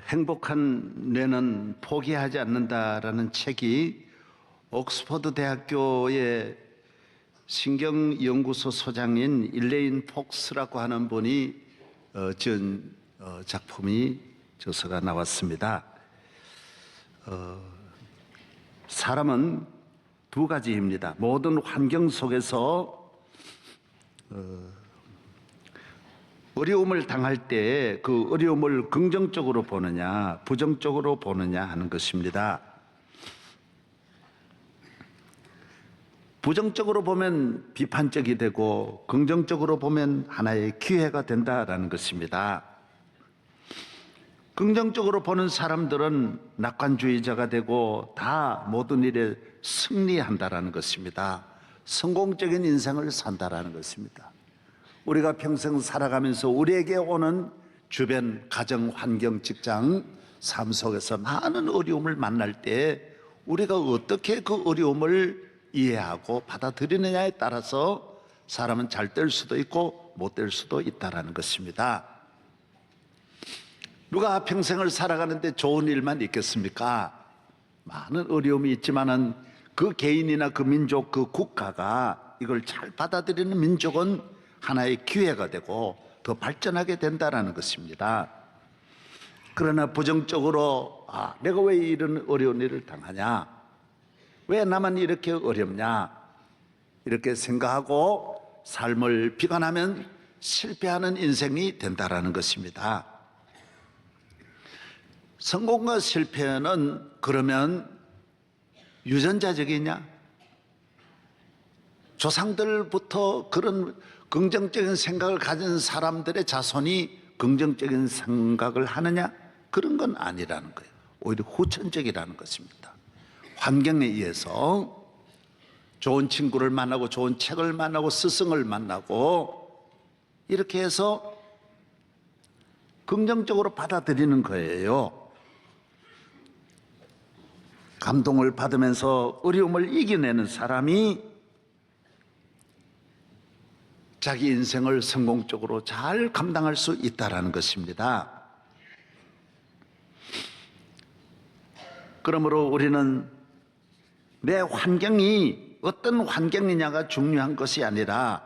행복한 뇌는 포기하지 않는다라는 책이 옥스퍼드 대학교의 신경연구소 소장인 일레인 폭스라고 하는 분이 지은 작품이 저서가 나왔습니다. 사람은 두 가지입니다. 모든 환경 속에서 어려움을 당할 때 그 어려움을 긍정적으로 보느냐 부정적으로 보느냐 하는 것입니다. 부정적으로 보면 비판적이 되고 긍정적으로 보면 하나의 기회가 된다라는 것입니다. 긍정적으로 보는 사람들은 낙관주의자가 되고 다 모든 일에 승리한다라는 것입니다. 성공적인 인생을 산다라는 것입니다. 우리가 평생 살아가면서 우리에게 오는 주변, 가정, 환경, 직장, 삶 속에서 많은 어려움을 만날 때 우리가 어떻게 그 어려움을 이해하고 받아들이느냐에 따라서 사람은 잘 될 수도 있고 못 될 수도 있다는 것입니다. 누가 평생을 살아가는데 좋은 일만 있겠습니까? 많은 어려움이 있지만은 그 개인이나 그 민족, 그 국가가 이걸 잘 받아들이는 민족은 하나의 기회가 되고 더 발전하게 된다는 것입니다. 그러나 부정적으로 내가 왜 이런 어려운 일을 당하냐? 왜 나만 이렇게 어렵냐? 이렇게 생각하고 삶을 비관하면 실패하는 인생이 된다는 것입니다. 성공과 실패는 그러면 유전자적이냐? 조상들부터 그런 긍정적인 생각을 가진 사람들의 자손이 긍정적인 생각을 하느냐? 그런 건 아니라는 거예요. 오히려 후천적이라는 것입니다. 환경에 의해서 좋은 친구를 만나고 좋은 책을 만나고 스승을 만나고 이렇게 해서 긍정적으로 받아들이는 거예요. 감동을 받으면서 어려움을 이겨내는 사람이 자기 인생을 성공적으로 잘 감당할 수 있다는 것입니다. 그러므로 우리는 내 환경이 어떤 환경이냐가 중요한 것이 아니라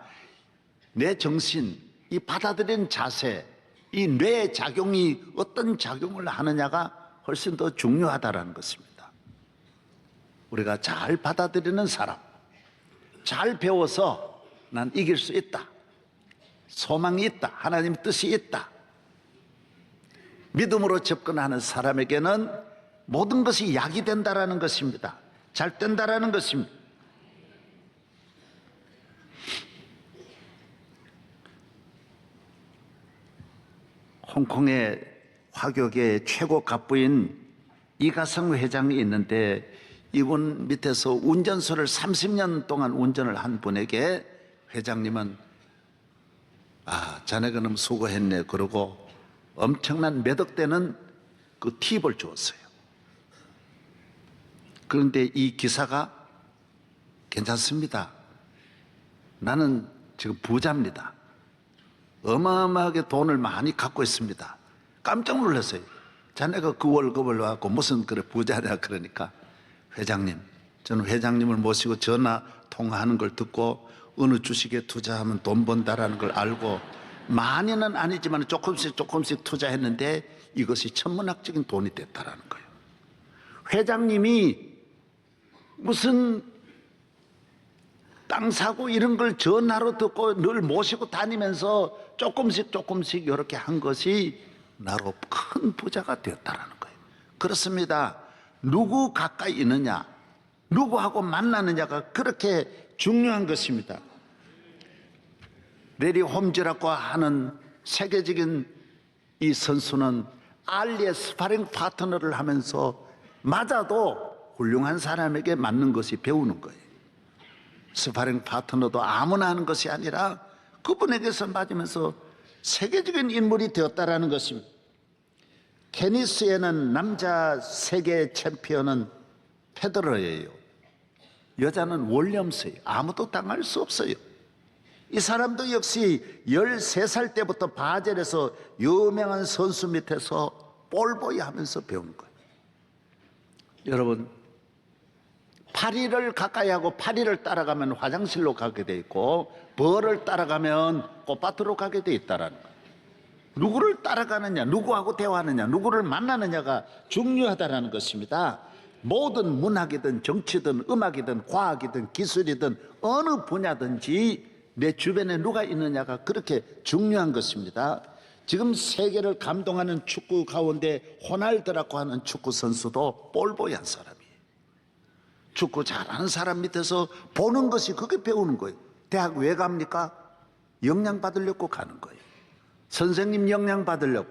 내 정신, 이 받아들이는 자세, 이 뇌의 작용이 어떤 작용을 하느냐가 훨씬 더 중요하다는 것입니다. 우리가 잘 받아들이는 사람, 잘 배워서 난 이길 수 있다, 소망이 있다, 하나님 뜻이 있다, 믿음으로 접근하는 사람에게는 모든 것이 약이 된다는 것입니다. 잘 된다는 것입니다. 홍콩의 화교계 최고 갑부인 이가성 회장이 있는데 이분 밑에서 운전소를 30년 동안 운전을 한 분에게 회장님은 자네가 너무 수고했네 그러고 엄청난 몇 억 되는 그 팁을 주었어요. 그런데 이 기사가 괜찮습니다. 나는 지금 부자입니다. 어마어마하게 돈을 많이 갖고 있습니다. 깜짝 놀랐어요. 자네가 그 월급을 갖고 무슨 그래 부자냐 그러니까 회장님, 저는 회장님을 모시고 전화 통화하는 걸 듣고 어느 주식에 투자하면 돈 번다라는 걸 알고 많이는 아니지만 조금씩 투자했는데 이것이 천문학적인 돈이 됐다라는 거예요. 회장님이 무슨 땅 사고 이런 걸 전화로 듣고 늘 모시고 다니면서 조금씩 이렇게 한 것이 나로 큰 부자가 되었다라는 거예요. 그렇습니다. 누구 가까이 있느냐, 누구하고 만나느냐가 그렇게 중요한 것입니다. 레리 홈즈라고 하는 세계적인 이 선수는 알리의 스파링 파트너를 하면서 맞아도 훌륭한 사람에게 맞는 것이 배우는 거예요. 스파링 파트너도 아무나 하는 것이 아니라 그분에게서 맞으면서 세계적인 인물이 되었다라는 것입니다. 테니스에는 남자 세계 챔피언은 페더러예요. 여자는 윌리엄스예요. 아무도 당할 수 없어요. 이 사람도 역시 13살 때부터 바젤에서 유명한 선수 밑에서 볼보이 하면서 배운 거예요. 여러분, 파리를 가까이 하고 파리를 따라가면 화장실로 가게 돼 있고 벌을 따라가면 꽃밭으로 가게 돼 있다라는 거예요. 누구를 따라가느냐, 누구하고 대화하느냐, 누구를 만나느냐가 중요하다라는 것입니다. 모든 문학이든 정치든 음악이든 과학이든 기술이든 어느 분야든지 내 주변에 누가 있느냐가 그렇게 중요한 것입니다. 지금 세계를 감동하는 축구 가운데 호날두라고 하는 축구 선수도 볼보이한 사람이에요. 축구 잘하는 사람 밑에서 보는 것이 그게 배우는 거예요. 대학 왜 갑니까? 영향 받으려고 가는 거예요. 선생님 영향 받으려고,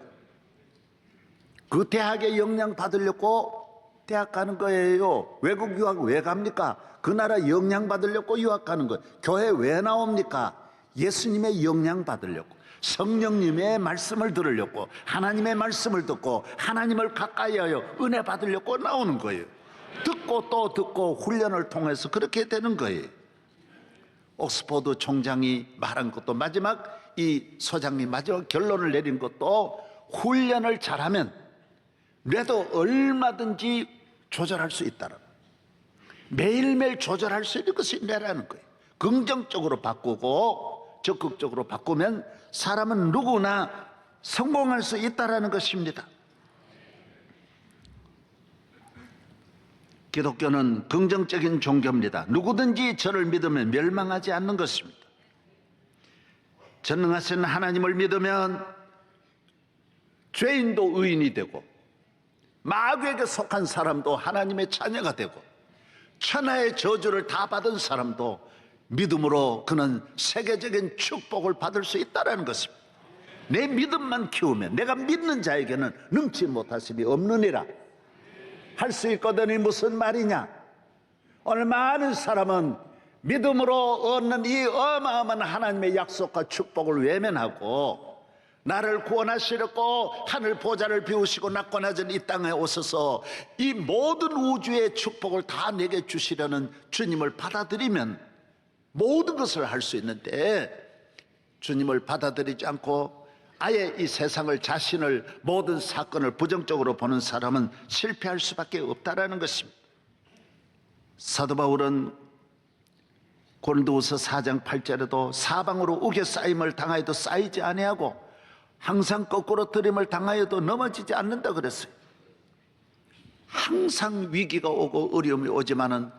그 대학에 영향 받으려고 대학 가는 거예요. 외국 유학 왜 갑니까? 그 나라 영향 받으려고 유학 가는 거예요. 교회 왜 나옵니까? 예수님의 영향 받으려고, 성령님의 말씀을 들으려고, 하나님의 말씀을 듣고 하나님을 가까이 하여 은혜 받으려고 나오는 거예요. 듣고 또 듣고 훈련을 통해서 그렇게 되는 거예요. 옥스퍼드 총장이 말한 것도, 마지막 이 소장이 마지막 결론을 내린 것도, 훈련을 잘하면 뇌도 얼마든지 조절할 수 있다는, 매일매일 조절할 수 있는 것이 뇌라는 거예요. 긍정적으로 바꾸고 적극적으로 바꾸면 사람은 누구나 성공할 수 있다는 것입니다. 기독교는 긍정적인 종교입니다. 누구든지 저를 믿으면 멸망하지 않는 것입니다. 전능하신 하나님을 믿으면 죄인도 의인이 되고 마귀에게 속한 사람도 하나님의 자녀가 되고 천하의 저주를 다 받은 사람도 믿음으로 그는 세계적인 축복을 받을 수 있다는 것입니다. 내 믿음만 키우면, 내가 믿는 자에게는 능치 못하심이 없느니라. 할 수 있거든이 무슨 말이냐? 오늘 많은 사람은 믿음으로 얻는 이 어마어마한 하나님의 약속과 축복을 외면하고, 나를 구원하시려고 하늘 보좌를 비우시고 낙관하신 이 땅에 오셔서 이 모든 우주의 축복을 다 내게 주시려는 주님을 받아들이면 모든 것을 할 수 있는데, 주님을 받아들이지 않고 아예 이 세상을, 자신을, 모든 사건을 부정적으로 보는 사람은 실패할 수밖에 없다라는 것입니다. 사도 바울은 고린도후서 4장 8절에도 사방으로 우겨 쌓임을 당하여도 쌓이지 아니하고 항상 거꾸로 들임을 당하여도 넘어지지 않는다 그랬어요. 항상 위기가 오고 어려움이 오지만은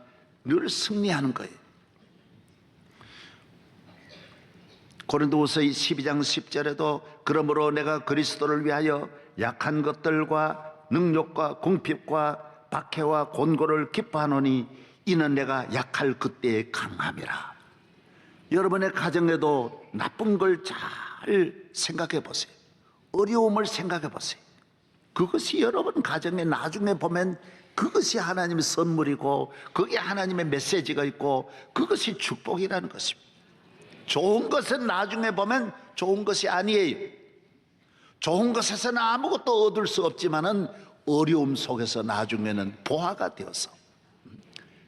늘 승리하는 거예요. 고린도후서 12장 10절에도 그러므로 내가 그리스도를 위하여 약한 것들과 능욕과 궁핍과 박해와 곤고를 기뻐하노니 이는 내가 약할 그때의 강함이라. 여러분의 가정에도 나쁜 걸 잘 생각해 보세요. 어려움을 생각해 보세요. 그것이 여러분 가정에 나중에 보면 그것이 하나님의 선물이고 그게 하나님의 메시지가 있고 그것이 축복이라는 것입니다. 좋은 것은 나중에 보면 좋은 것이 아니에요. 좋은 것에서는 아무것도 얻을 수 없지만은 어려움 속에서 나중에는 보화가 되어서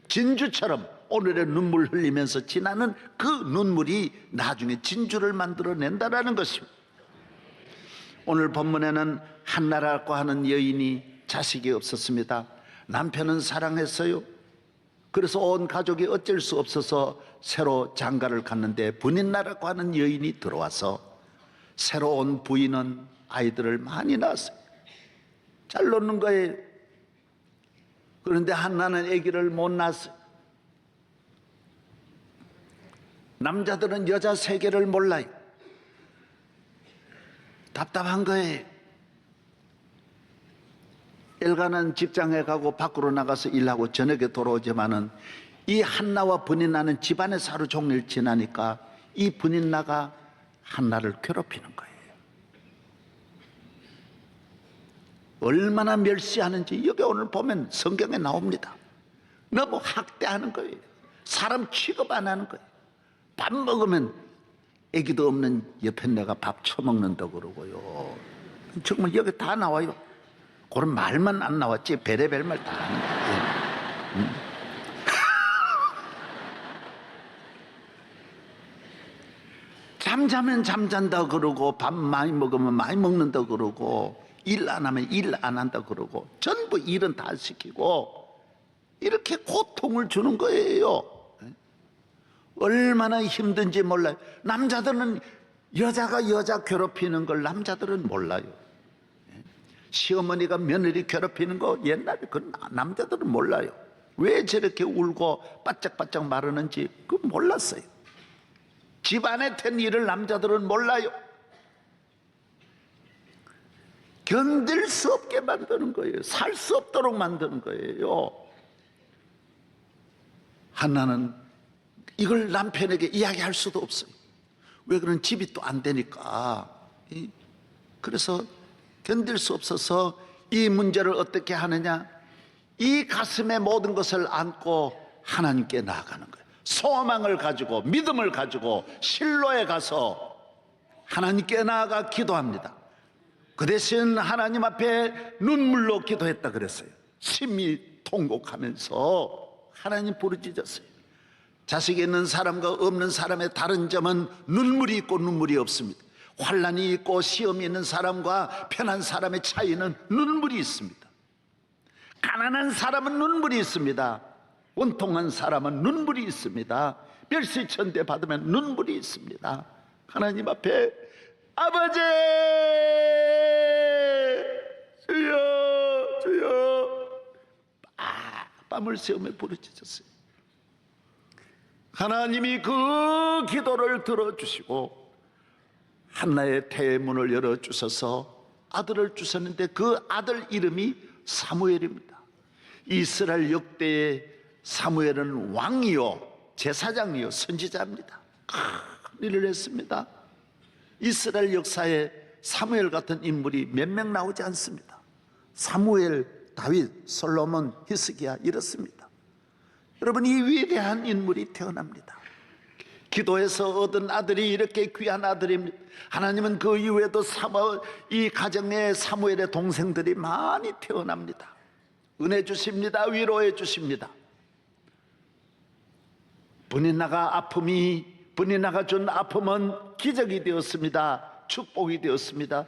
진주처럼 오늘의 눈물 흘리면서 지나는 그 눈물이 나중에 진주를 만들어낸다는 것입니다. 오늘 본문에는 한나라고 하는 여인이 자식이 없었습니다. 남편은 사랑했어요. 그래서 온 가족이 어쩔 수 없어서 새로 장가를 갔는데 분인나라고 하는 여인이 들어와서 새로 온 부인은 아이들을 많이 낳았어요. 잘 놓는 거예요. 그런데 한나는 아기를 못 낳았어요. 남자들은 여자 세계를 몰라요. 답답한 거예요. 일가는 직장에 가고 밖으로 나가서 일하고 저녁에 돌아오지만은 이 한나와 분인나는 집안에서 하루 종일 지나니까 이 분인나가 한나를 괴롭히는 거예요. 얼마나 멸시하는지 여기 오늘 보면 성경에 나옵니다. 너무 학대하는 거예요. 사람 취급 안 하는 거예요. 밥 먹으면 애기도 없는 옆에 내가 밥 처먹는다 그러고요. 정말 여기 다 나와요. 그런 말만 안 나왔지 별의별 말 다 하는 거예요. 잠자면 잠잔다 그러고 밥 많이 먹으면 많이 먹는다 그러고 일 안 하면 일 안 한다 그러고 전부 일은 다 시키고 이렇게 고통을 주는 거예요. 얼마나 힘든지 몰라요. 남자들은 여자가 여자 괴롭히는 걸 남자들은 몰라요. 시어머니가 며느리 괴롭히는 거 옛날에 그 남자들은 몰라요. 왜 저렇게 울고 바짝바짝 마르는지 그 몰랐어요. 집안에 된 일을 남자들은 몰라요. 견딜 수 없게 만드는 거예요. 살 수 없도록 만드는 거예요. 한나는 이걸 남편에게 이야기할 수도 없어요. 왜 그런 집이 또 안 되니까. 그래서 견딜 수 없어서 이 문제를 어떻게 하느냐, 이 가슴에 모든 것을 안고 하나님께 나아가는 거예요. 소망을 가지고 믿음을 가지고 실로에 가서 하나님께 나아가 기도합니다. 그 대신 하나님 앞에 눈물로 기도했다 그랬어요. 심히 통곡하면서 하나님 부르짖었어요. 자식이 있는 사람과 없는 사람의 다른 점은 눈물이 있고 눈물이 없습니다. 환난이 있고 시험이 있는 사람과 편한 사람의 차이는 눈물이 있습니다. 가난한 사람은 눈물이 있습니다. 원통한 사람은 눈물이 있습니다. 멸시천대 받으면 눈물이 있습니다. 하나님 앞에 아버지 주여 주여 밤을 새우며 부르짖었어요. 하나님이 그 기도를 들어주시고 한나의 태의 문을 열어주셔서 아들을 주셨는데 그 아들 이름이 사무엘입니다. 이스라엘 역대의 사무엘은 왕이요 제사장이요 선지자입니다. 큰 일을 했습니다. 이스라엘 역사에 사무엘 같은 인물이 몇 명 나오지 않습니다. 사무엘, 다윗, 솔로몬, 히스기야 이렇습니다. 여러분, 이 위대한 인물이 태어납니다. 기도해서 얻은 아들이 이렇게 귀한 아들입니다. 하나님은 그 이후에도 이 가정에 사무엘의 동생들이 많이 태어납니다. 은혜 주십니다. 위로해 주십니다. 브니나가 준 아픔은 기적이 되었습니다. 축복이 되었습니다.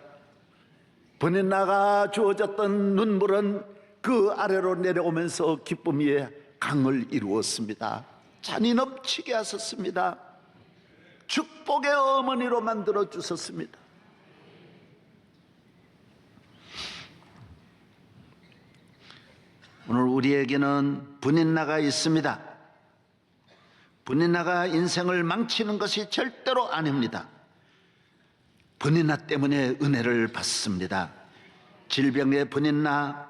브니나가 주어졌던 눈물은 그 아래로 내려오면서 기쁨 위에 강을 이루었습니다. 잔이 넘치게 하셨습니다. 축복의 어머니로 만들어 주셨습니다. 오늘 우리에게는 브니나가 있습니다. 브니나가 인생을 망치는 것이 절대로 아닙니다. 브니나 때문에 은혜를 받습니다. 질병의 브니나,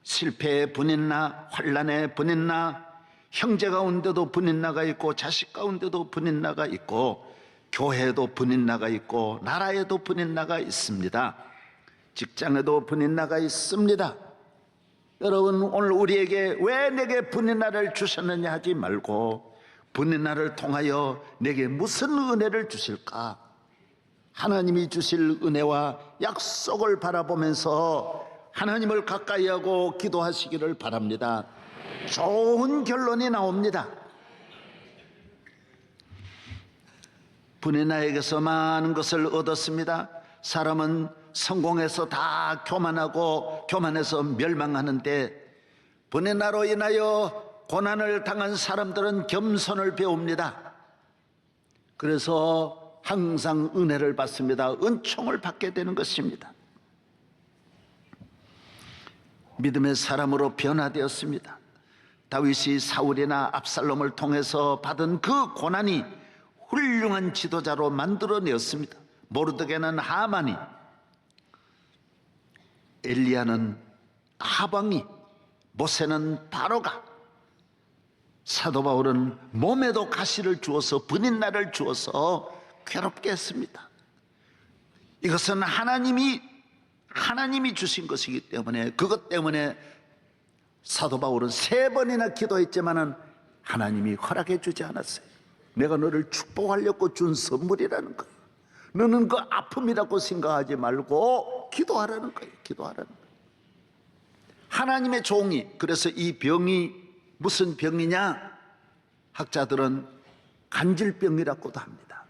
실패의 브니나, 환난의 브니나, 형제 가운데도 브니나가 있고 자식 가운데도 브니나가 있고 교회에도 브니나가 있고 나라에도 브니나가 있습니다. 직장에도 브니나가 있습니다. 여러분, 오늘 우리에게 왜 내게 브니나를 주셨느냐 하지 말고 브니나를 통하여 내게 무슨 은혜를 주실까? 하나님이 주실 은혜와 약속을 바라보면서 하나님을 가까이 하고 기도하시기를 바랍니다. 좋은 결론이 나옵니다. 브니나에게서 많은 것을 얻었습니다. 사람은 성공해서 다 교만하고 교만해서 멸망하는데 브니나로 인하여 고난을 당한 사람들은 겸손을 배웁니다. 그래서 항상 은혜를 받습니다. 은총을 받게 되는 것입니다. 믿음의 사람으로 변화되었습니다. 다윗이 사울이나 압살롬을 통해서 받은 그 고난이 훌륭한 지도자로 만들어내었습니다. 모르드게는 하만이, 엘리야는 하방이, 모세는 바로가, 사도 바울은 몸에도 가시를 주어서 브니나를 주어서 괴롭게 했습니다. 이것은 하나님이 주신 것이기 때문에, 그것 때문에 사도 바울은 3번이나 기도했지만은 하나님이 허락해 주지 않았어요. 내가 너를 축복하려고 준 선물이라는 거예요. 너는 그 아픔이라고 생각하지 말고 기도하라는 거예요. 기도하라는 거예요. 하나님의 종이, 그래서 이 병이 무슨 병이냐? 학자들은 간질병이라고도 합니다.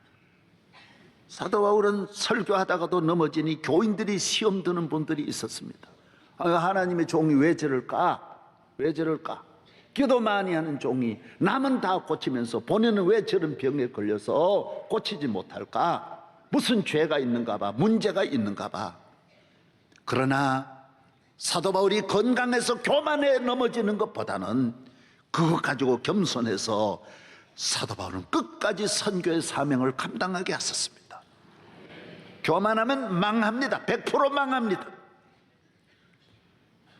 사도 바울은 설교하다가도 넘어지니 교인들이 시험 드는 분들이 있었습니다. 하나님의 종이 왜 저럴까? 왜 저럴까? 기도 많이 하는 종이 남은 다 고치면서 본인은 왜 저런 병에 걸려서 고치지 못할까? 무슨 죄가 있는가 봐, 문제가 있는가 봐. 그러나 사도 바울이 건강해서 교만에 넘어지는 것보다는 그것 가지고 겸손해서 사도 바울은 끝까지 선교의 사명을 감당하게 하셨습니다. 교만하면 망합니다. 100% 망합니다.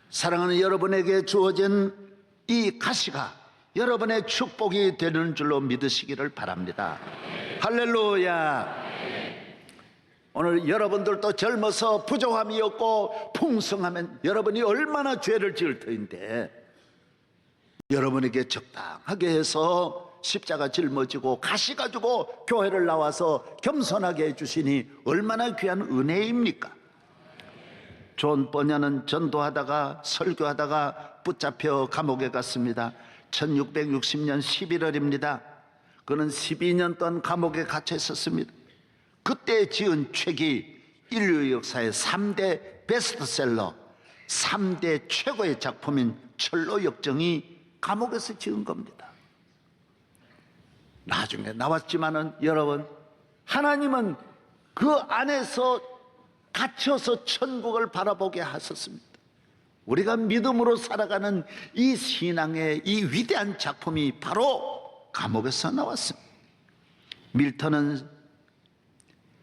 사랑하는 여러분에게 주어진 이 가시가 여러분의 축복이 되는 줄로 믿으시기를 바랍니다. 할렐루야. 오늘 여러분들도 젊어서 부족함이 없고 풍성하면 여러분이 얼마나 죄를 지을 터인데, 여러분에게 적당하게 해서 십자가 짊어지고 가시 가지고 교회를 나와서 겸손하게 해주시니 얼마나 귀한 은혜입니까? 존 버녀는 전도하다가 설교하다가 붙잡혀 감옥에 갔습니다. 1660년 11월입니다. 그는 12년 동안 감옥에 갇혀 있었습니다. 그때 지은 책이 인류 역사의 3대 베스트셀러, 3대 최고의 작품인 철로역정이 감옥에서 지은 겁니다. 나중에 나왔지만은 여러분, 하나님은 그 안에서 갇혀서 천국을 바라보게 하셨습니다. 우리가 믿음으로 살아가는 이 신앙의 이 위대한 작품이 바로 감옥에서 나왔습니다. 밀턴은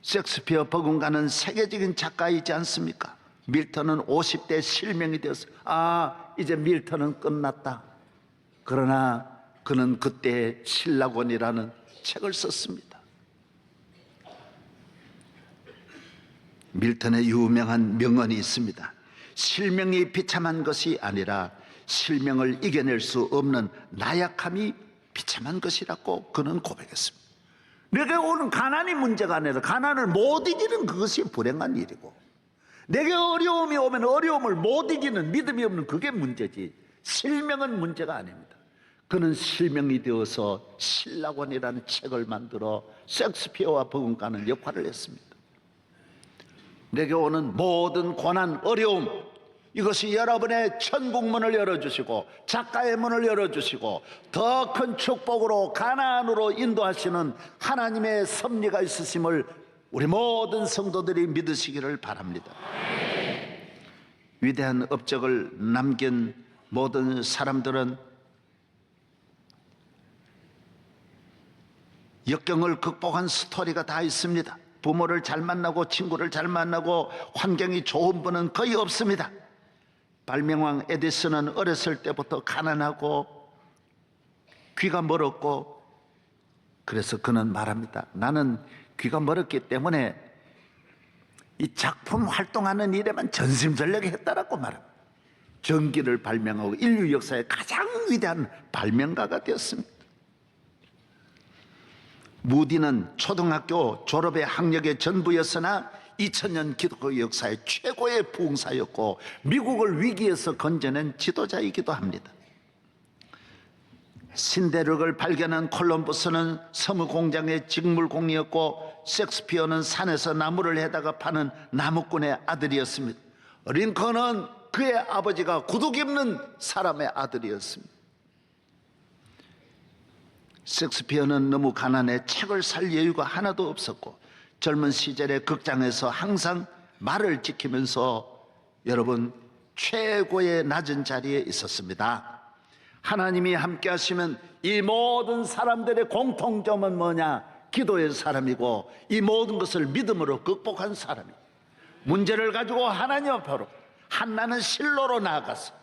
셰익스피어 버금가는 세계적인 작가이지 않습니까? 밀턴은 50대 실명이 되었어요. 이제 밀턴은 끝났다. 그러나 그는 그때 신라곤이라는 책을 썼습니다. 밀턴의 유명한 명언이 있습니다. 실명이 비참한 것이 아니라 실명을 이겨낼 수 없는 나약함이 비참한 것이라고 그는 고백했습니다. 내게 오는 가난이 문제가 아니라 가난을 못 이기는 그것이 불행한 일이고, 내게 어려움이 오면 어려움을 못 이기는 믿음이 없는 그게 문제지, 실명은 문제가 아닙니다. 그는 실명이 되어서 신라곤이라는 책을 만들어 셰익스피어와 버금가는 역할을 했습니다. 내게 오는 모든 고난, 어려움, 이것이 여러분의 천국문을 열어주시고 작가의 문을 열어주시고 더 큰 축복으로 가나안으로 인도하시는 하나님의 섭리가 있으심을 우리 모든 성도들이 믿으시기를 바랍니다. 위대한 업적을 남긴 모든 사람들은 역경을 극복한 스토리가 다 있습니다. 부모를 잘 만나고 친구를 잘 만나고 환경이 좋은 분은 거의 없습니다. 발명왕 에디슨은 어렸을 때부터 가난하고 귀가 멀었고, 그래서 그는 말합니다. 나는 귀가 멀었기 때문에 이 작품 활동하는 일에만 전심전력을 했다라고 말합니다. 전기를 발명하고 인류 역사의 가장 위대한 발명가가 되었습니다. 무디는 초등학교 졸업의 학력의 전부였으나 2000년 기독교 역사의 최고의 부흥사였고 미국을 위기에서 건져낸 지도자이기도 합니다. 신대륙을 발견한 콜럼버스는 섬 공장의 직물공이었고 셰익스피어는 산에서 나무를 해다가 파는 나무꾼의 아들이었습니다. 링컨은 그의 아버지가 구두 입는 사람의 아들이었습니다. 셰익스피어는 너무 가난해 책을 살 여유가 하나도 없었고 젊은 시절에 극장에서 항상 말을 지키면서 여러분 최고의 낮은 자리에 있었습니다. 하나님이 함께 하시면 이 모든 사람들의 공통점은 뭐냐? 기도의 사람이고 이 모든 것을 믿음으로 극복한 사람이에요. 문제를 가지고 하나님 앞으로, 한나는 실로로 나아갔어.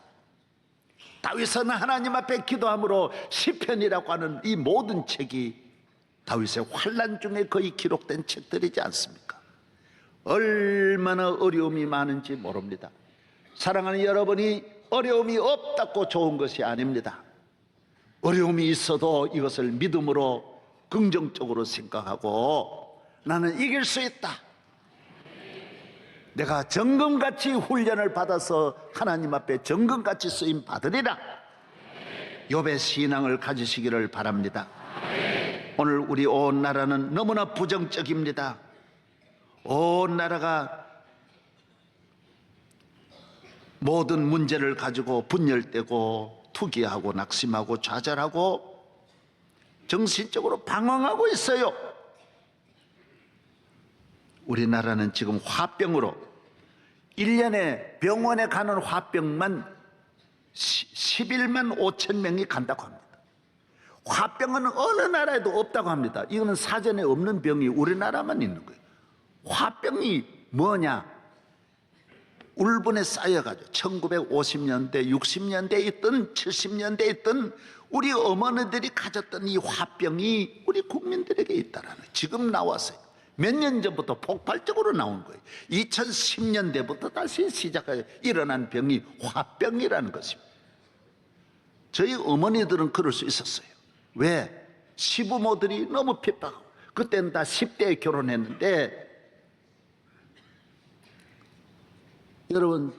다윗은 하나님 앞에 기도함으로 시편이라고 하는 이 모든 책이 다윗의 환난 중에 거의 기록된 책들이지 않습니까? 얼마나 어려움이 많은지 모릅니다. 사랑하는 여러분이 어려움이 없다고 좋은 것이 아닙니다. 어려움이 있어도 이것을 믿음으로 긍정적으로 생각하고 나는 이길 수 있다. 내가 정금같이 훈련을 받아서 하나님 앞에 정금같이 쓰임 받으리라. 욥의 신앙을 가지시기를 바랍니다. 오늘 우리 온 나라는 너무나 부정적입니다. 온 나라가 모든 문제를 가지고 분열되고 투기하고 낙심하고 좌절하고 정신적으로 방황하고 있어요. 우리나라는 지금 화병으로 1년에 병원에 가는 화병만 11만 5천 명이 간다고 합니다. 화병은 어느 나라에도 없다고 합니다. 이거는 사전에 없는 병이 우리나라만 있는 거예요. 화병이 뭐냐? 울분에 쌓여가지고 1950년대, 60년대에 있던 70년대에 있던 우리 어머니들이 가졌던 이 화병이 우리 국민들에게 있다라는 거예요. 지금 나왔어요. 몇 년 전부터 폭발적으로 나온 거예요. 2010년대부터 다시 시작하여 일어난 병이 화병이라는 것입니다. 저희 어머니들은 그럴 수 있었어요. 왜? 시부모들이 너무 핍박하고, 그때는 다 10대에 결혼했는데, 여러분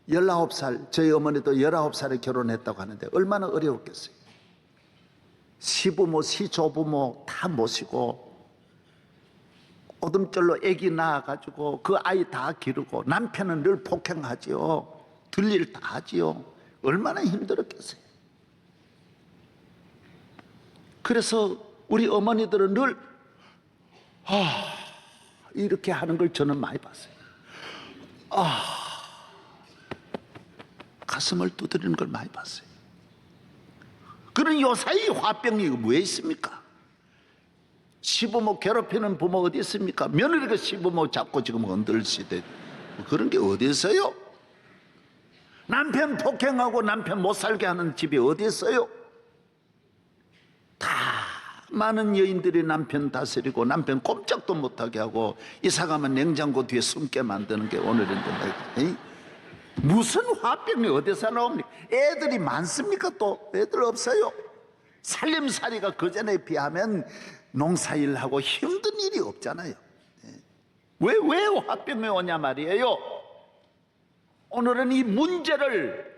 19살, 저희 어머니도 19살에 결혼했다고 하는데 얼마나 어려웠겠어요. 시부모, 시조부모 다 모시고 오줌절로 아기 낳아가지고 그 아이 다 기르고, 남편은 늘 폭행하지요. 들일 다 하지요. 얼마나 힘들었겠어요. 그래서 우리 어머니들은 늘 이렇게 하는 걸 저는 많이 봤어요. 가슴을 두드리는 걸 많이 봤어요. 그런 요사이 화병이 왜 있습니까? 시부모 괴롭히는 부모 어디 있습니까? 며느리가 시부모 잡고 지금 흔들시대, 그런 게 어디 있어요? 남편 폭행하고 남편 못 살게 하는 집이 어디 있어요? 다 많은 여인들이 남편 다스리고 남편 꼼짝도 못하게 하고 이사가면 냉장고 뒤에 숨게 만드는 게 오늘인데, 무슨 화병이 어디서 나옵니까? 애들이 많습니까? 또 애들 없어요? 살림살이가 그전에 비하면 농사일하고 힘든 일이 없잖아요. 왜 화병이 오냐 말이에요. 오늘은 이 문제를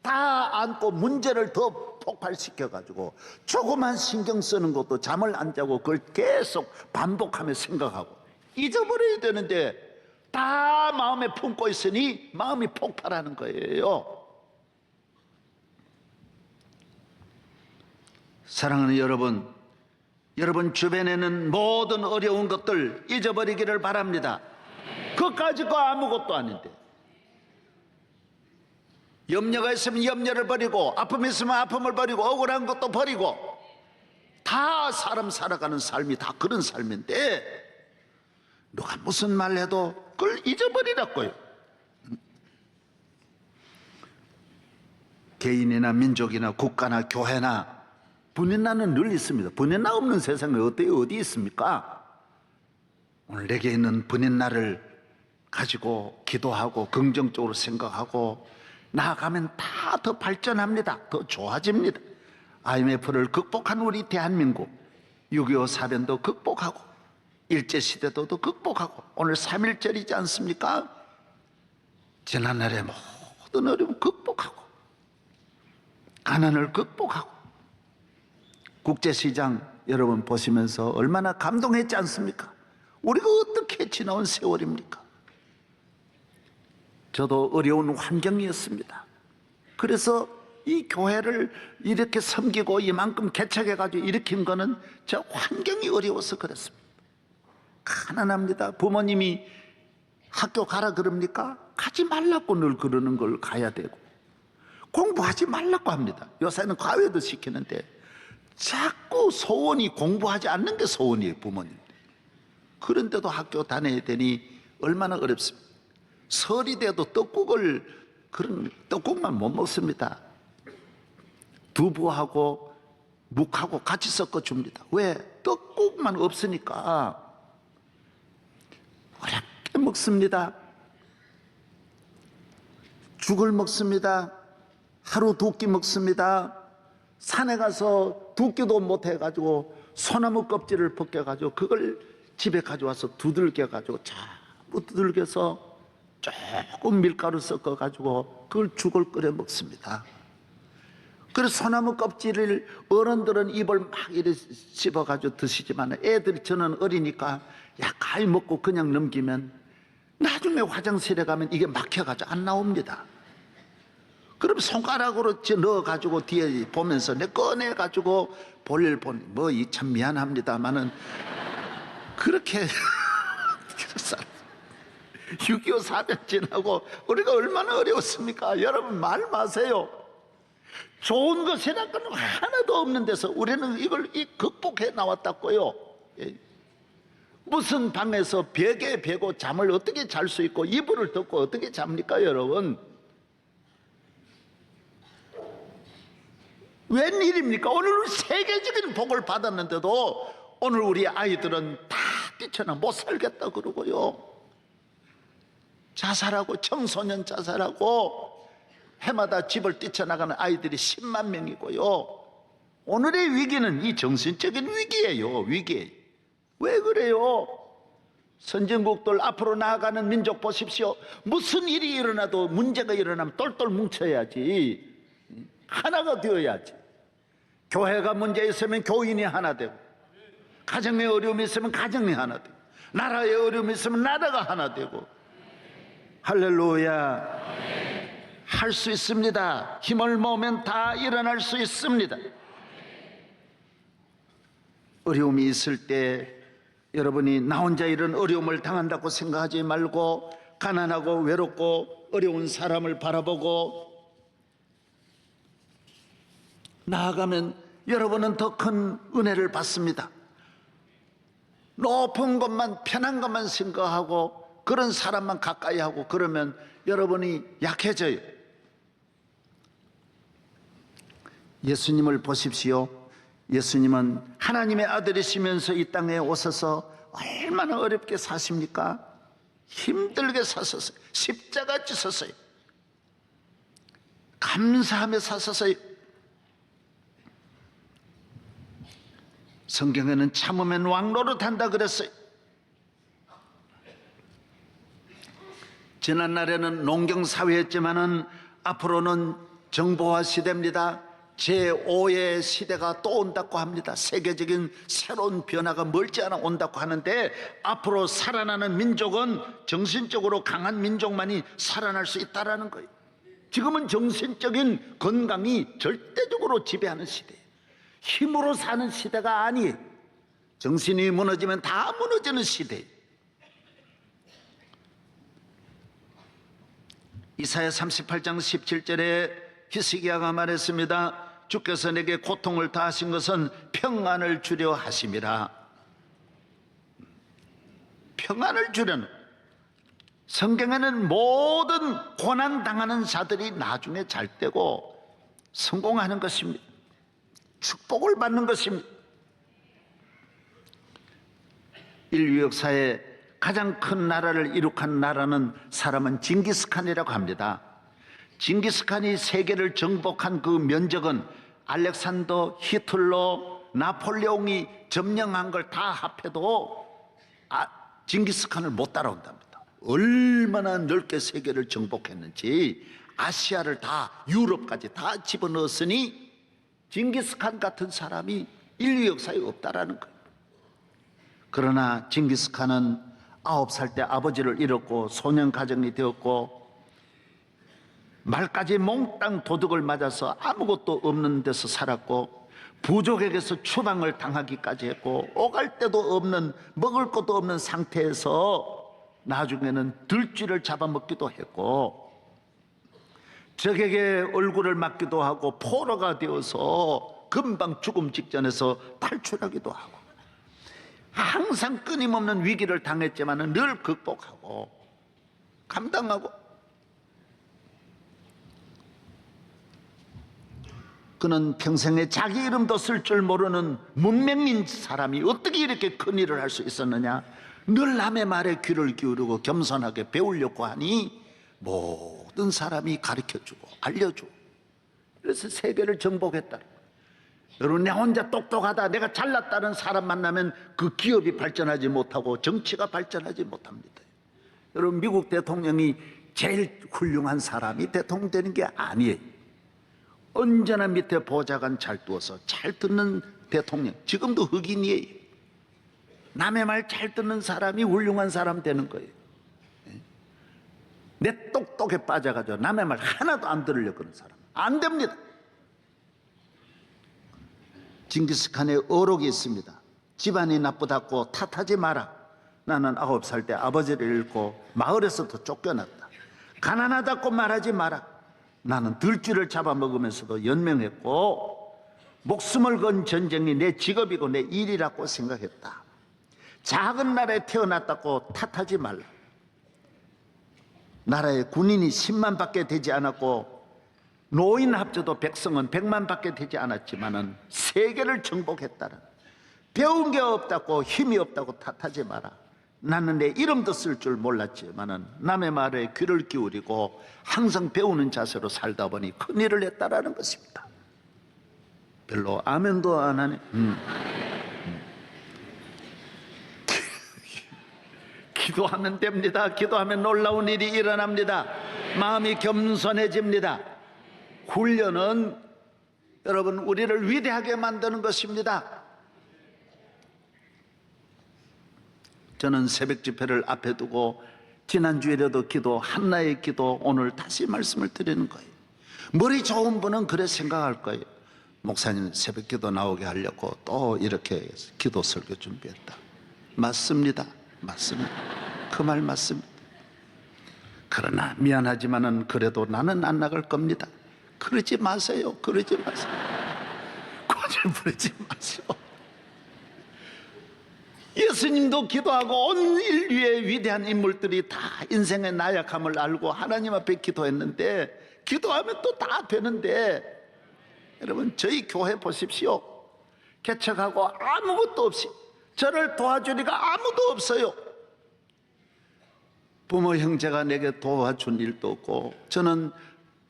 다 안고 문제를 더 폭발시켜가지고 조그만 신경 쓰는 것도 잠을 안 자고 그걸 계속 반복하며 생각하고 잊어버려야 되는데 다 마음에 품고 있으니 마음이 폭발하는 거예요. 사랑하는 여러분, 여러분 주변에는 모든 어려운 것들 잊어버리기를 바랍니다. 그까짓 거 아무것도 아닌데, 염려가 있으면 염려를 버리고, 아픔이 있으면 아픔을 버리고, 억울한 것도 버리고, 다 사람 살아가는 삶이 다 그런 삶인데 누가 무슨 말 해도 그걸 잊어버리라고요. 개인이나 민족이나 국가나 교회나 분인나는 늘 있습니다. 분인나 없는 세상에 어디 있습니까? 오늘 내게 있는 분인나를 가지고 기도하고 긍정적으로 생각하고 나아가면 다 더 발전합니다. 더 좋아집니다. IMF를 극복한 우리 대한민국, 6.25 사변도 극복하고 일제시대도 극복하고 오늘 3.1절이지 않습니까? 지난날의 모든 어려움 극복하고 가난을 극복하고 국제시장 여러분 보시면서 얼마나 감동했지 않습니까? 우리가 어떻게 지나온 세월입니까? 저도 어려운 환경이었습니다. 그래서 이 교회를 이렇게 섬기고 이만큼 개척해가지고 일으킨 거는 저 환경이 어려워서 그렇습니다. 가난합니다. 부모님이 학교 가라 그럽니까? 가지 말라고 늘 그러는 걸 가야 되고, 공부하지 말라고 합니다. 요새는 과외도 시키는데 자꾸 소원이 공부하지 않는 게 소원이에요, 부모님. 그런데도 학교 다녀야 되니 얼마나 어렵습니까? 설이 돼도 그런 떡국만 못 먹습니다. 두부하고 묵하고 같이 섞어줍니다. 왜? 떡국만 없으니까 어렵게 먹습니다. 죽을 먹습니다. 하루 두 끼 먹습니다. 산에 가서 두 끼도 못 해가지고 소나무 껍질을 벗겨가지고 그걸 집에 가져와서 두들겨가지고 전부 두들겨서 조금 밀가루 섞어가지고 그걸 죽을 끓여 먹습니다. 그래서 소나무 껍질을 어른들은 입을 막 이렇게 씹어가지고 드시지만 애들이, 저는 어리니까 약간 먹고 그냥 넘기면 나중에 화장실에 가면 이게 막혀가지고 안 나옵니다. 그럼 손가락으로 넣어가지고 뒤에 보면서 내 꺼내가지고 볼일 보니 뭐 이 참 미안합니다만은 그렇게 6.25 사변 지나고 우리가 얼마나 어려웠습니까? 여러분 말 마세요. 좋은 것이란 건 하나도 없는 데서 우리는 이걸 극복해 나왔다고요. 무슨 방에서 벽에 베고 잠을 어떻게 잘 수 있고 이불을 덮고 어떻게 잡니까 여러분? 웬일입니까? 오늘 세계적인 복을 받았는데도 오늘 우리 아이들은 다 뛰쳐나 못 살겠다 그러고요. 자살하고, 청소년 자살하고, 해마다 집을 뛰쳐나가는 아이들이 10만 명이고요. 오늘의 위기는 이 정신적인 위기예요. 위기. 왜 그래요? 선진국들 앞으로 나아가는 민족 보십시오. 무슨 일이 일어나도, 문제가 일어나면 똘똘 뭉쳐야지, 하나가 되어야지. 교회가 문제 있으면 교인이 하나 되고, 가정에 어려움이 있으면 가정이 하나 되고, 나라에 어려움이 있으면 나라가 하나 되고. 할렐루야. 할 수 있습니다. 힘을 모으면 다 일어날 수 있습니다. 어려움이 있을 때 여러분이 나 혼자 이런 어려움을 당한다고 생각하지 말고, 가난하고 외롭고 어려운 사람을 바라보고 나아가면 여러분은 더 큰 은혜를 받습니다. 높은 것만, 편한 것만 생각하고 그런 사람만 가까이 하고 그러면 여러분이 약해져요. 예수님을 보십시오. 예수님은 하나님의 아들이시면서 이 땅에 오셔서 얼마나 어렵게 사십니까? 힘들게 사셨어요. 십자가 지셨어요. 감사하며 사셨어요. 성경에는 참으면 왕노릇한다 그랬어요. 지난날에는 농경사회였지만은 앞으로는 정보화 시대입니다. 제5의 시대가 또 온다고 합니다. 세계적인 새로운 변화가 멀지 않아 온다고 하는데, 앞으로 살아나는 민족은 정신적으로 강한 민족만이 살아날 수 있다는 거예요. 지금은 정신적인 건강이 절대적으로 지배하는 시대예요. 힘으로 사는 시대가 아니에요. 정신이 무너지면 다 무너지는 시대예요. 이사야 38장 17절에 히스기야가 말했습니다. 주께서 내게 고통을 다하신 것은 평안을 주려 하심이라. 평안을 주려는, 성경에는 모든 고난 당하는 자들이 나중에 잘 되고 성공하는 것입니다. 축복을 받는 것입니다. 인류 역사에 가장 큰 나라를 이룩한 나라는, 사람은 징기스칸이라고 합니다. 징기스칸이 세계를 정복한 그 면적은 알렉산더, 히틀러, 나폴레옹이 점령한 걸 다 합해도 징기스칸을 못 따라온답니다. 얼마나 넓게 세계를 정복했는지, 아시아를 다, 유럽까지 다 집어넣었으니 징기스칸 같은 사람이 인류 역사에 없다라는 거예요. 그러나 징기스칸은 9살 때 아버지를 잃었고 소년 가정이 되었고, 말까지 몽땅 도둑을 맞아서 아무것도 없는 데서 살았고, 부족에게서 추방을 당하기까지 했고, 오갈 데도 없는, 먹을 것도 없는 상태에서 나중에는 들쥐를 잡아먹기도 했고, 적에게 얼굴을 맞기도 하고, 포로가 되어서 금방 죽음 직전에서 탈출하기도 하고, 항상 끊임없는 위기를 당했지만 늘 극복하고 감당하고, 그는 평생에 자기 이름도 쓸 줄 모르는 문맹인 사람이 어떻게 이렇게 큰 일을 할 수 있었느냐? 늘 남의 말에 귀를 기울이고 겸손하게 배우려고 하니 모든 사람이 가르쳐주고 알려주고, 그래서 세계를 정복했다. 여러분, 내 혼자 똑똑하다, 내가 잘났다는 사람 만나면 그 기업이 발전하지 못하고 정치가 발전하지 못합니다. 여러분, 미국 대통령이 제일 훌륭한 사람이 대통령 되는 게 아니에요. 언제나 밑에 보좌관 잘 두어서 잘 듣는 대통령, 지금도 흑인이에요. 남의 말 잘 듣는 사람이 훌륭한 사람 되는 거예요. 내 똑똑에 빠져가지고 남의 말 하나도 안 들으려고 하는 사람 안 됩니다. 징기스칸의 어록이 있습니다. 집안이 나쁘다고 탓하지 마라. 나는 9살 때 아버지를 잃고 마을에서도 쫓겨났다. 가난하다고 말하지 마라. 나는 들쥐를 잡아먹으면서도 연명했고 목숨을 건 전쟁이 내 직업이고 내 일이라고 생각했다. 작은 나라에 태어났다고 탓하지 말라. 나라에 군인이 10만 밖에 되지 않았고 노인 합쳐도 백성은 100만 밖에 되지 않았지만은 세계를 정복했다는, 배운 게 없다고 힘이 없다고 탓하지 마라. 나는 내 이름도 쓸 줄 몰랐지만은 남의 말에 귀를 기울이고 항상 배우는 자세로 살다 보니 큰일을 했다라는 것입니다. 별로 아멘도 안 하네. 기도하면 됩니다. 기도하면 놀라운 일이 일어납니다. 마음이 겸손해집니다. 훈련은 여러분 우리를 위대하게 만드는 것입니다. 저는 새벽 집회를 앞에 두고 지난주에라도 기도, 한나의 기도, 오늘 다시 말씀을 드리는 거예요. 머리 좋은 분은 그래 생각할 거예요. 목사님 새벽 기도 나오게 하려고 또 이렇게 기도 설교 준비했다. 맞습니다. 맞습니다. 그 말 맞습니다. 그러나 미안하지만은 그래도 나는 안 나갈 겁니다. 그러지 마세요. 그러지 마세요. 고집 부리지 마세요. 예수님도 기도하고 온 인류의 위대한 인물들이 다 인생의 나약함을 알고 하나님 앞에 기도했는데, 기도하면 또 다 되는데, 여러분 저희 교회 보십시오. 개척하고 아무것도 없이 저를 도와주리가 아무도 없어요. 부모 형제가 내게 도와준 일도 없고, 저는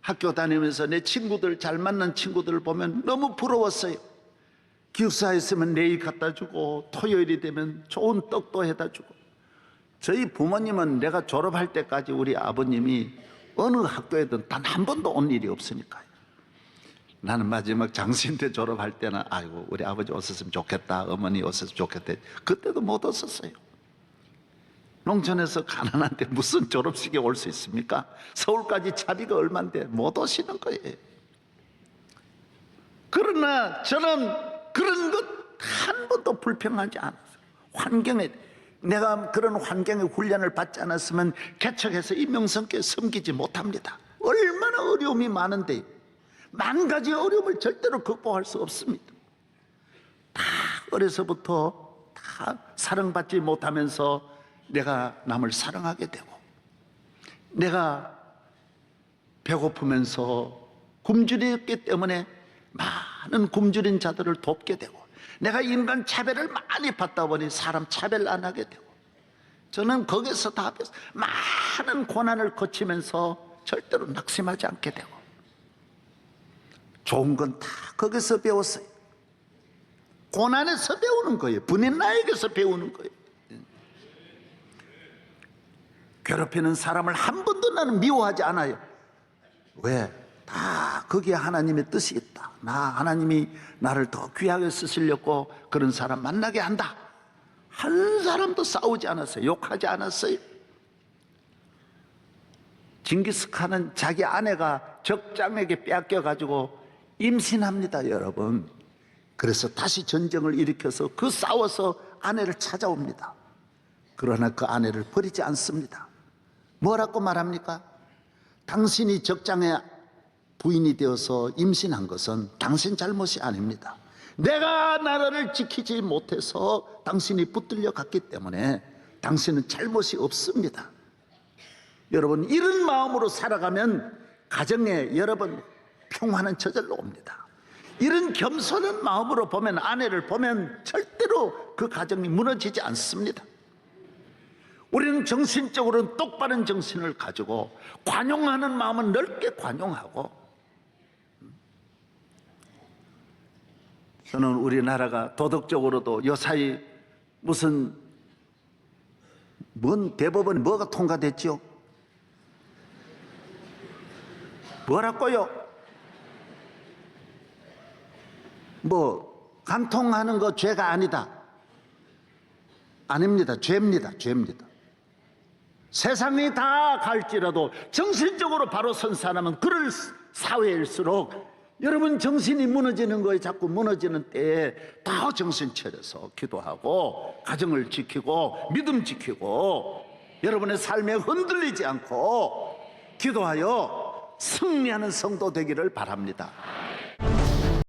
학교 다니면서 내 친구들, 잘 만난 친구들을 보면 너무 부러웠어요. 기숙사에 있으면 내일 갖다 주고 토요일이 되면 좋은 떡도 해다 주고. 저희 부모님은 내가 졸업할 때까지 우리 아버님이 어느 학교에든 단 한 번도 온 일이 없으니까요. 나는 마지막 장신 때 졸업할 때는 아이고 우리 아버지 오셨으면 좋겠다, 어머니 오셨으면 좋겠다. 그때도 못 왔었어요. 농촌에서 가난한데 무슨 졸업식에 올 수 있습니까? 서울까지 차비가 얼만데 못 오시는 거예요. 그러나 저는 그런 것 한 번도 불평하지 않았어요. 환경에, 내가 그런 환경의 훈련을 받지 않았으면 개척해서 이 명성께 섬기지 못합니다. 얼마나 어려움이 많은데 만 가지 어려움을 절대로 극복할 수 없습니다. 다 어려서부터 다 사랑받지 못하면서 내가 남을 사랑하게 되고, 내가 배고프면서 굶주렸기 때문에 많은 굶주린 자들을 돕게 되고, 내가 인간 차별을 많이 받다 보니 사람 차별 안 하게 되고, 저는 거기서 다 많은 고난을 거치면서 절대로 낙심하지 않게 되고, 좋은 건 다 거기서 배웠어요. 고난에서 배우는 거예요. 분인나에게서 배우는 거예요. 괴롭히는 사람을 한 번도 나는 미워하지 않아요. 왜? 다 거기에 하나님의 뜻이 있다. 하나님이 나를 더 귀하게 쓰시려고 그런 사람 만나게 한다. 한 사람도 싸우지 않았어요. 욕하지 않았어요. 징기스칸은 자기 아내가 적장에게 뺏겨가지고 임신합니다, 여러분. 그래서 다시 전쟁을 일으켜서 그 싸워서 아내를 찾아옵니다. 그러나 그 아내를 버리지 않습니다. 뭐라고 말합니까? 당신이 적장의 부인이 되어서 임신한 것은 당신 잘못이 아닙니다. 내가 나라를 지키지 못해서 당신이 붙들려 갔기 때문에 당신은 잘못이 없습니다. 여러분, 이런 마음으로 살아가면 가정에 여러분 평화는 저절로 옵니다. 이런 겸손한 마음으로 보면, 아내를 보면 절대로 그 가정이 무너지지 않습니다. 우리는 정신적으로는 똑바른 정신을 가지고 관용하는 마음은 넓게 관용하고, 저는 우리나라가 도덕적으로도 요사이 무슨 뭔 대법원에 뭐가 통과됐죠? 뭐라고요? 뭐 간통하는 거 죄가 아니다. 아닙니다. 죄입니다. 죄입니다. 세상이 다 갈지라도 정신적으로 바로 선 사람은 그럴 사회일수록 여러분 정신이 무너지는 거에 자꾸 무너지는 때에 더 정신 차려서 기도하고 가정을 지키고 믿음 지키고 여러분의 삶에 흔들리지 않고 기도하여 승리하는 성도 되기를 바랍니다.